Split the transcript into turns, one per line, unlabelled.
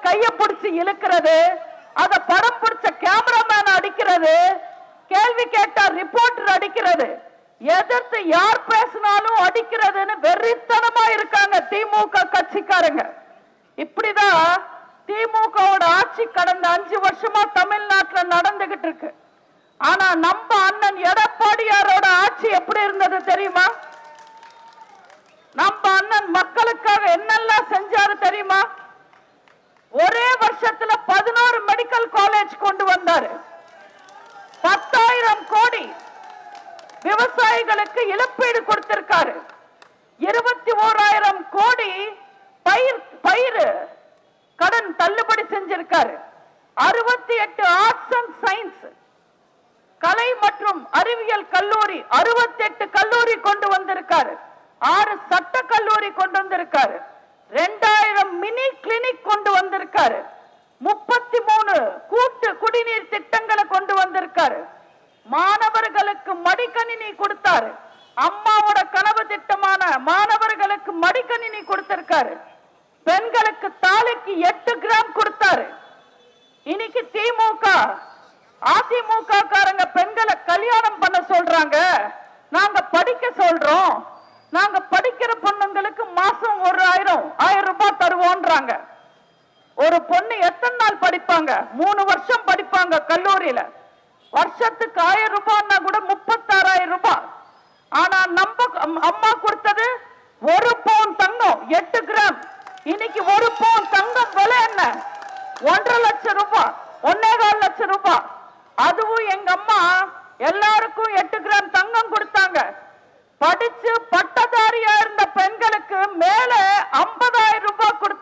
கைய பிடிச்சு இழுக்கிறது, அத படம் பிடிச்ச கேமராமேன் அடிக்கிறது, கேள்வி கேட்டா ரிப்போர்ட்டர் அடிக்கிறது, எதிர்த்து யார் பேசினாலும் அடிக்கிறதுன்னு வெறித்தனமா இருக்காங்க திமுக கட்சிக்காரங்க. இப்படிதான் திமுகவோட ஆட்சி கடந்த 5 வருஷமா தமிழ்நாட்டில் நடந்துகிட்டு இருக்கு. ஆனா நம்ம அண்ணன் எடப்பாடியாரோட ஆட்சி எப்படி இருந்தது தெரியுமா? நம்ம அண்ணன் மக்களுக்காக என்னெல்லாம் செஞ்சாரு தெரியுமா? ஒரே வருஷத்துல 11 மெடிக்கல் காலேஜ் கொண்டு வந்தாரு. 10,000 கோடி விவசாயிகளுக்கு இழப்பீடு கொடுத்திருக்காரு. 21,000 கோடி பயிர் கடன் தள்ளுபடி செஞ்சிருக்காரு. 68 ஆர்ட்ஸ் அண்ட் சயின்ஸ் கலை மற்றும் அறிவியல் கல்லூரி 68 கல்லூரி கொண்டு வந்திருக்காரு. 6 சட்ட கல்லூரி கொண்டு வந்திருக்காரு. 2000 மினி கிளினிக் கொண்டு வந்திருக்காரு. 33 கூட்டு குடிநீர் திட்டங்களை கொண்டு வந்திருக்காரு. மாணவர்களுக்கு மடிக்கணினி கொடுத்தாரு. அம்மாவோட கனவு திட்டமான மாணவர்களுக்கு மடிக்கணினி கொடுத்திருக்காரு. பெண்களுக்கு தாலிக்கு 8 கிராம் கொடுத்தாரு. இன்னைக்கு திமுக அதிமுக காரங்க பெண்களை கல்யாணம் பண்ண சொல்றாங்க, நாங்க படிக்க சொல்றோம், நாங்க படிக்கிற பொண்ணுங்களுக்கு மாசம் 1000 ரூபாய் தருவோம்ன்றாங்க. ஒரு பொண்ணு எத்தனை நாள் படிப்பாங்க? 3 வருஷம் படிப்பாங்க கல்லூரியில. வருஷத்துக்கு 1000 ரூபாய்னா கூட 36,000 ரூபாய். ஆனா நம்ம அம்மா கொடுத்தது 1 பவுன் தங்கம் 8 கிராம். இன்னைக்கு 1 பவுன் தங்கம் விலை என்ன? 1,50,000 ரூபாய், 1,25 லட்சம் ரூபாய். அதுவும் எங்க அம்மா எல்லாருக்கும் 8 கிராம் தங்கம் கொடுத்தாங்க. படிச்சு பட்டதாரியா இருந்த பெண்களுக்கு மேல 50,000 ரூபாய் கொடுத்தாங்க.